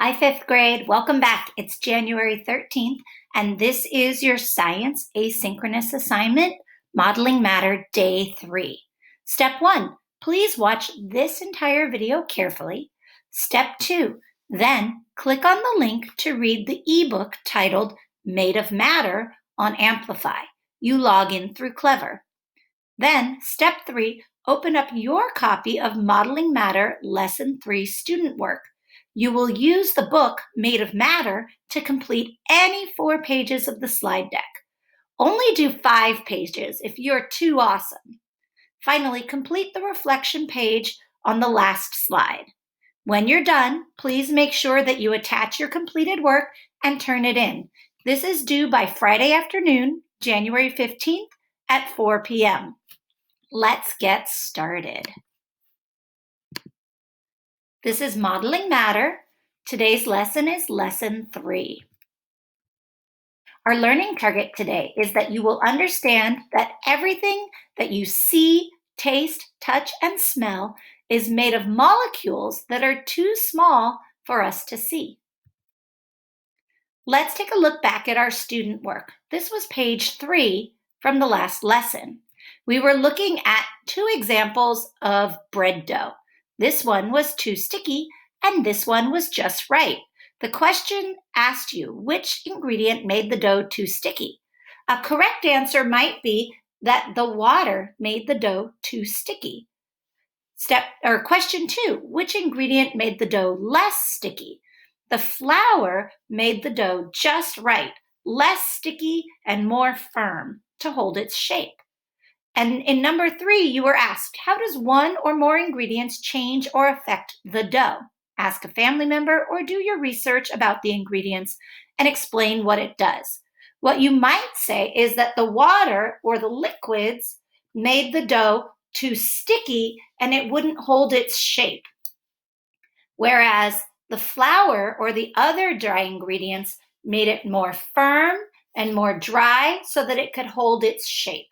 Hi, fifth grade. Welcome back. It's January 13th, and this is your Science Asynchronous Assignment, Modeling Matter, Day 3. Step 1, please watch this entire video carefully. Step 2, then click on the link to read the ebook titled Made of Matter on Amplify. You log in through Clever. Then, Step 3, open up your copy of Modeling Matter Lesson 3 student work. You will use the book Made of Matter to complete any 4 pages of the slide deck. Only do 5 pages if you're too awesome. Finally, complete the reflection page on the last slide. When you're done, please make sure that you attach your completed work and turn it in. This is due by Friday afternoon, January 15th at 4 p.m. Let's get started. This is Modeling Matter. Today's lesson is Lesson 3. Our learning target today is that you will understand that everything that you see, taste, touch, and smell is made of molecules that are too small for us to see. Let's take a look back at our student work. This was page 3 from the last lesson. We were looking at 2 examples of bread dough. This one was too sticky, and this one was just right. The question asked you which ingredient made the dough too sticky. A correct answer might be that the water made the dough too sticky. Question 2, which ingredient made the dough less sticky? The flour made the dough just right, less sticky and more firm to hold its shape. And in number 3, you were asked, how does one or more ingredients change or affect the dough? Ask a family member or do your research about the ingredients and explain what it does. What you might say is that the water or the liquids made the dough too sticky and it wouldn't hold its shape. Whereas the flour or the other dry ingredients made it more firm and more dry so that it could hold its shape.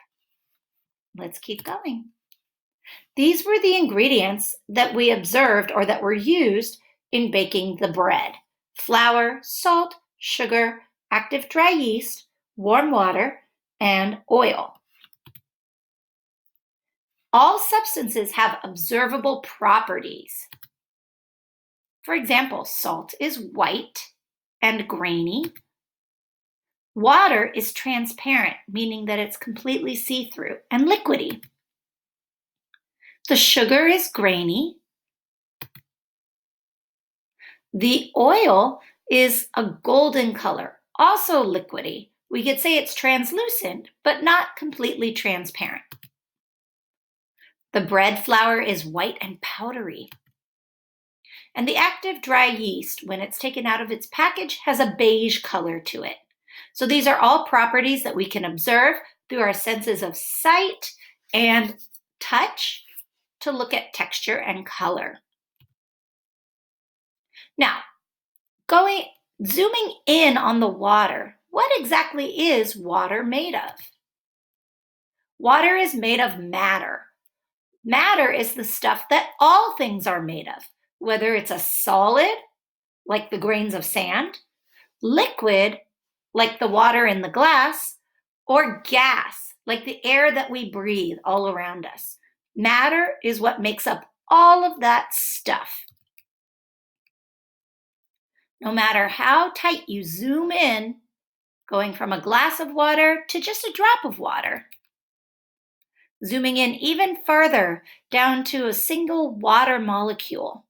Let's keep going. These were the ingredients that we observed or that were used in baking the bread: flour, salt, sugar, active dry yeast, warm water, and oil. All substances have observable properties. For example, salt is white and grainy. Water is transparent, meaning that it's completely see-through and liquidy. The sugar is grainy. The oil is a golden color, also liquidy. We could say it's translucent, but not completely transparent. The bread flour is white and powdery. And the active dry yeast, when it's taken out of its package, has a beige color to it. So these are all properties that we can observe through our senses of sight and touch to look at texture and color. Now, zooming in on the water, what exactly is water made of? Water is made of matter. Matter is the stuff that all things are made of, whether it's a solid, like the grains of sand, liquid, like the water in the glass, or gas, like the air that we breathe all around us. Matter is what makes up all of that stuff. No matter how tight you zoom in, going from a glass of water to just a drop of water, zooming in even further down to a single water molecule.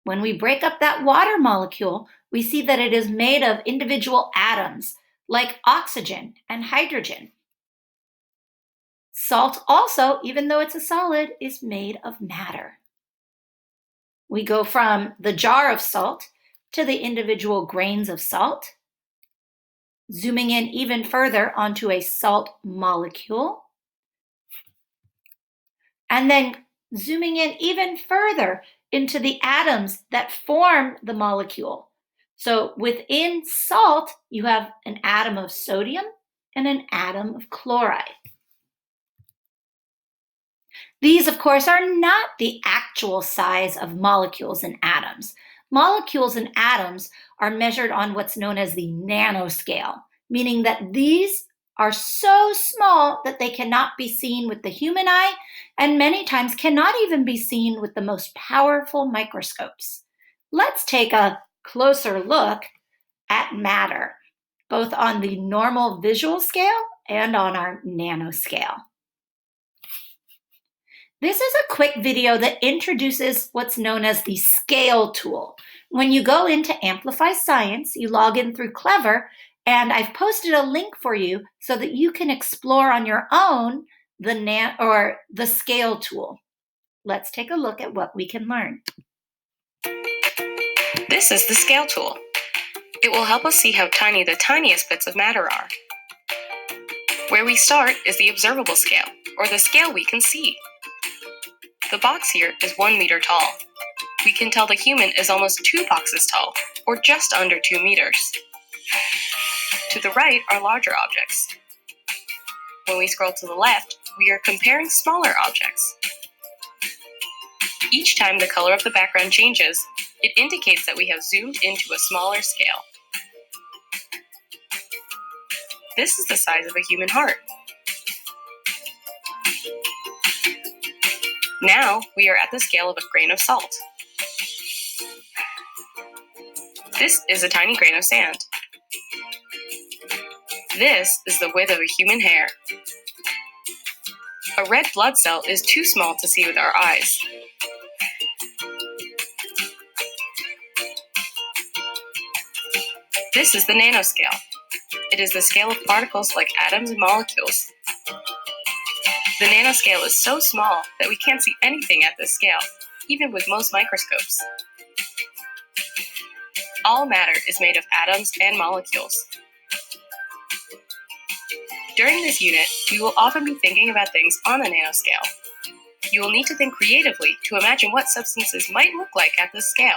When we break up that water molecule, we see that it is made of individual atoms, like oxygen and hydrogen. Salt also, even though it's a solid, is made of matter. We go from the jar of salt to the individual grains of salt, zooming in even further onto a salt molecule, and then zooming in even further into the atoms that form the molecule. So within salt, you have an atom of sodium and an atom of chloride. These, of course, are not the actual size of molecules and atoms, Molecules and atoms are measured on what's known as the nanoscale, meaning that these are so small that they cannot be seen with the human eye and many times cannot even be seen with the most powerful microscopes. Let's take a closer look at matter, both on the normal visual scale and on our nanoscale. This is a quick video that introduces what's known as the scale tool. When you go into Amplify Science, you log in through Clever, and I've posted a link for you so that you can explore on your own the scale tool. Let's take a look at what we can learn. This is the scale tool. It will help us see how tiny the tiniest bits of matter are. Where we start is the observable scale, or the scale we can see. The box here is 1 meter tall. We can tell the human is almost 2 boxes tall, or just under 2 meters. To the right are larger objects. When we scroll to the left, we are comparing smaller objects. Each time the color of the background changes, it indicates that we have zoomed into a smaller scale. This is the size of a human heart. Now we are at the scale of a grain of salt. This is a tiny grain of sand. This is the width of a human hair. A red blood cell is too small to see with our eyes. This is the nanoscale. It is the scale of particles like atoms and molecules. The nanoscale is so small that we can't see anything at this scale, even with most microscopes. All matter is made of atoms and molecules. During this unit, we will often be thinking about things on the nanoscale. You will need to think creatively to imagine what substances might look like at this scale.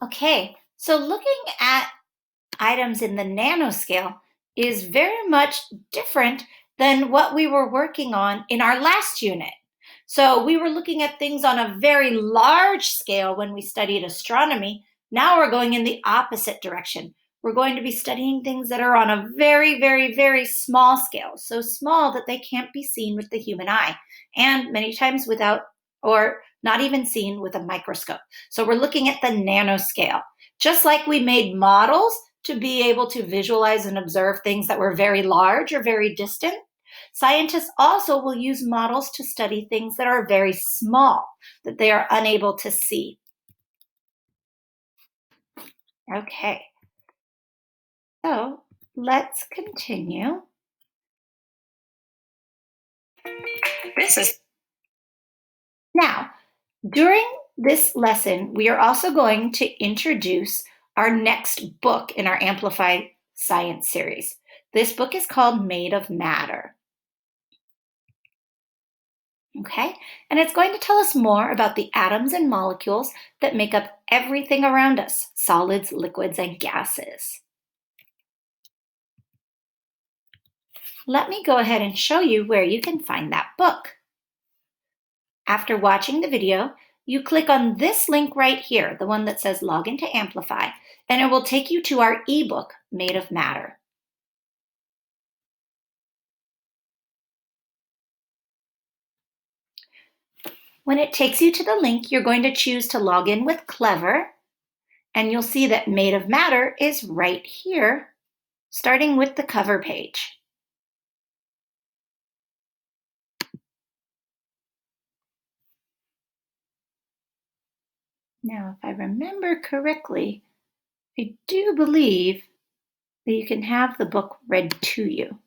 Okay, so looking at items in the nanoscale is very much different than what we were working on in our last unit. So we were looking at things on a very large scale when we studied astronomy. Now we're going in the opposite direction. We're going to be studying things that are on a very, very, very small scale, so small that they can't be seen with the human eye, and many times without or not even seen with a microscope. So we're looking at the nanoscale. Just like we made models to be able to visualize and observe things that were very large or very distant, scientists also will use models to study things that are very small, that they are unable to see. Okay, so let's continue. Now, during this lesson, we are also going to introduce our next book in our Amplify Science series. This book is called Made of Matter. Okay, and it's going to tell us more about the atoms and molecules that make up everything around us, solids, liquids, and gases. Let me go ahead and show you where you can find that book. After watching the video, you click on this link right here, the one that says Log into Amplify, and it will take you to our ebook, Made of Matter. When it takes you to the link, you're going to choose to log in with Clever, and you'll see that Made of Matter is right here, starting with the cover page. Now, if I remember correctly, I do believe that you can have the book read to you.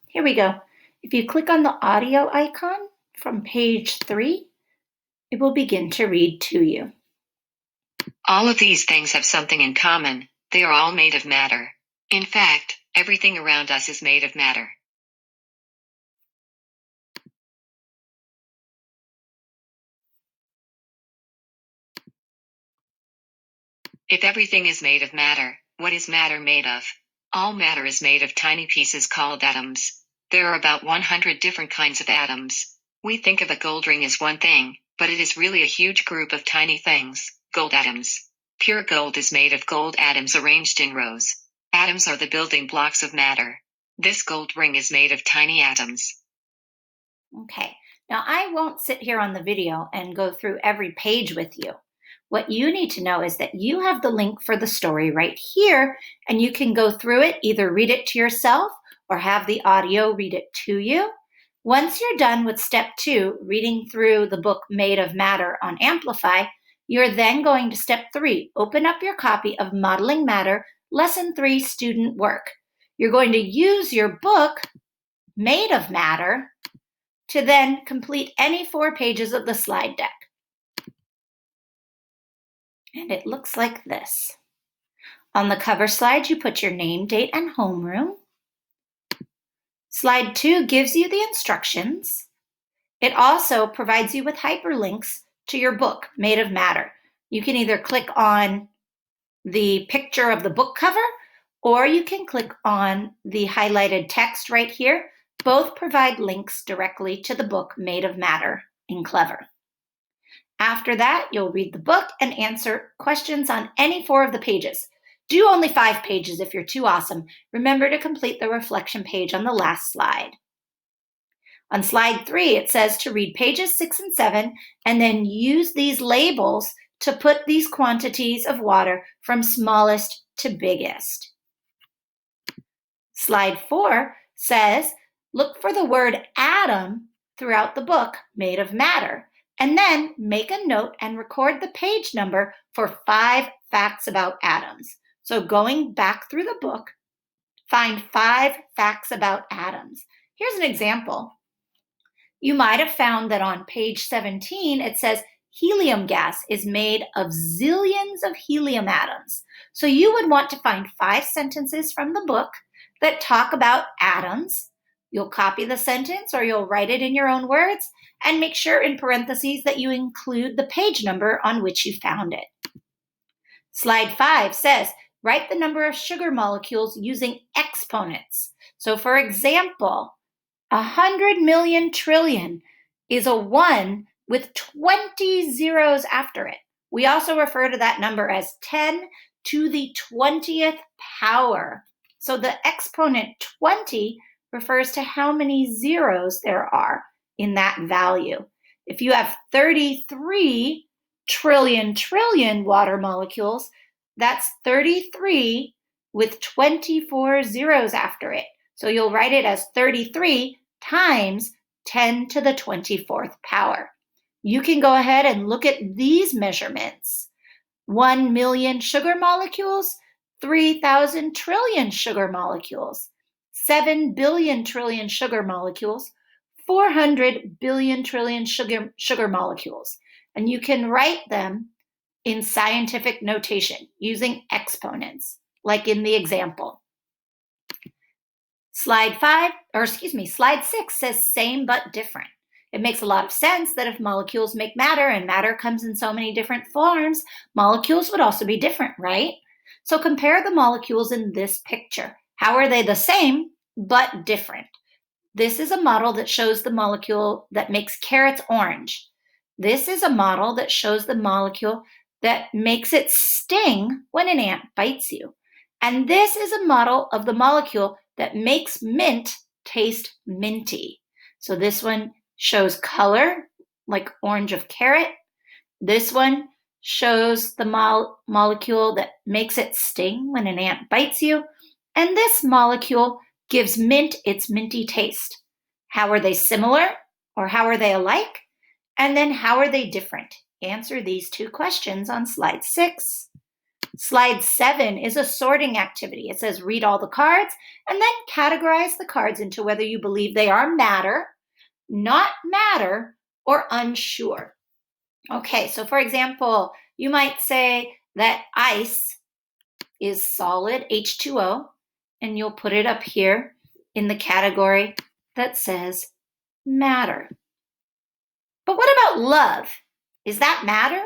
Here we go. If you click on the audio icon from page 3, it will begin to read to you. All of these things have something in common. They are all made of matter. In fact, everything around us is made of matter. If everything is made of matter, what is matter made of? All matter is made of tiny pieces called atoms. There are about 100 different kinds of atoms. We think of a gold ring as one thing, but it is really a huge group of tiny things, gold atoms. Pure gold is made of gold atoms arranged in rows. Atoms are the building blocks of matter. This gold ring is made of tiny atoms. Okay, now I won't sit here on the video and go through every page with you. What you need to know is that you have the link for the story right here, and you can go through it, either read it to yourself or have the audio read it to you. Once you're done with step 2, reading through the book Made of Matter on Amplify, you're then going to step 3, open up your copy of Modeling Matter, Lesson 3 Student Work. You're going to use your book, Made of Matter, to then complete any 4 pages of the slide deck. And it looks like this. On the cover slide, you put your name, date, and homeroom. Slide 2 gives you the instructions. It also provides you with hyperlinks to your book, Made of Matter. You can either click on the picture of the book cover, or you can click on the highlighted text right here. Both provide links directly to the book Made of Matter in Clever. After that, you'll read the book and answer questions on any 4 of the pages. Do only 5 pages if you're too awesome. Remember to complete the reflection page on the last slide. On slide 3, it says to read pages 6 and 7 and then use these labels to put these quantities of water from smallest to biggest. Slide 4 says, look for the word atom throughout the book Made of Matter, and then make a note and record the page number for 5 facts about atoms. So going back through the book, find 5 facts about atoms. Here's an example. You might have found that on page 17, it says helium gas is made of zillions of helium atoms. So you would want to find 5 sentences from the book that talk about atoms. You'll copy the sentence or you'll write it in your own words and make sure in parentheses that you include the page number on which you found it. Slide 5 says, write the number of sugar molecules using exponents. So for example, 100 million trillion is a 1 with 20 zeros after it. We also refer to that number as 10 to the 20th power. So the exponent 20 refers to how many zeros there are in that value. If you have 33 trillion water molecules, that's 33 with 24 zeros after it. So you'll write it as 33 times 10 to the 24th power. You can go ahead and look at these measurements. 1 million sugar molecules, 3,000 trillion sugar molecules, 7 billion trillion sugar molecules, 400 billion trillion sugar molecules. And you can write them in scientific notation using exponents, like in the example. Slide 6 says same but different. It makes a lot of sense that if molecules make matter and matter comes in so many different forms, molecules would also be different, right? So compare the molecules in this picture. How are they the same but different? This is a model that shows the molecule that makes carrots orange. This is a model that shows the molecule that makes it sting when an ant bites you. And this is a model of the molecule that makes mint taste minty. So this one shows color, like orange of carrot. This one shows the molecule that makes it sting when an ant bites you. And this molecule gives mint its minty taste. How are they similar, or how are they alike? And then how are they different? Answer these 2 questions on slide 6. Slide 7 is a sorting activity. It says read all the cards and then categorize the cards into whether you believe they are matter, not matter, or unsure. Okay, so for example, you might say that ice is solid, H2O, and you'll put it up here in the category that says matter. But what about love? Is that matter?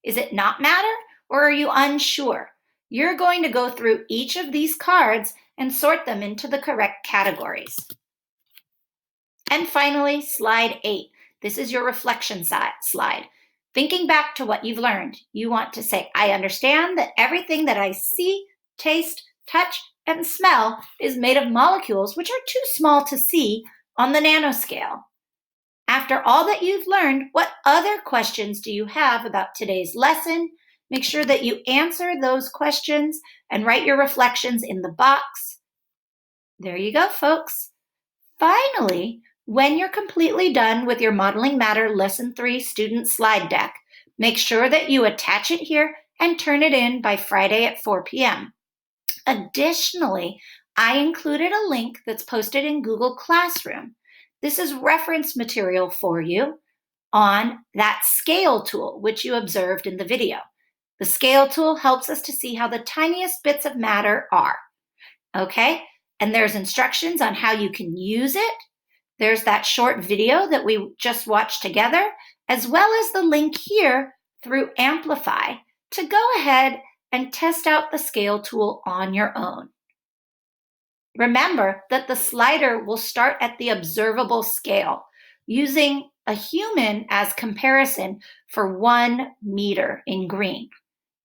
Is it not matter? or are you unsure? You're going to go through each of these cards and sort them into the correct categories. And finally, slide 8. This is your reflection slide. Thinking back to what you've learned, you want to say, I understand that everything that I see, taste, touch, and smell is made of molecules which are too small to see on the nanoscale. After all that you've learned, what other questions do you have about today's lesson? Make sure that you answer those questions and write your reflections in the box. There you go, folks. Finally, when you're completely done with your Modeling Matter Lesson 3 student slide deck, make sure that you attach it here and turn it in by Friday at 4 p.m. Additionally, I included a link that's posted in Google Classroom. This is reference material for you on that scale tool, which you observed in the video. The scale tool helps us to see how the tiniest bits of matter are. Okay? And there's instructions on how you can use it. There's that short video that we just watched together, as well as the link here through Amplify to go ahead and test out the scale tool on your own. Remember that the slider will start at the observable scale, using a human as comparison for 1 meter in green.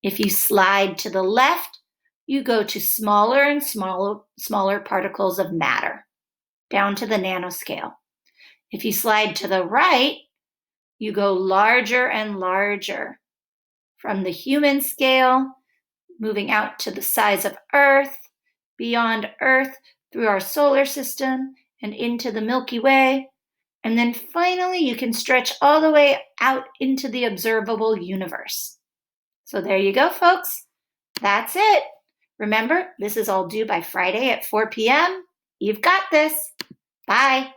If you slide to the left, you go to smaller and smaller particles of matter, down to the nanoscale. If you slide to the right, you go larger and larger, from the human scale, moving out to the size of Earth, beyond Earth, through our solar system, and into the Milky Way. And then finally, you can stretch all the way out into the observable universe. So there you go, folks. That's it. Remember, this is all due by Friday at 4 p.m. You've got this. Bye.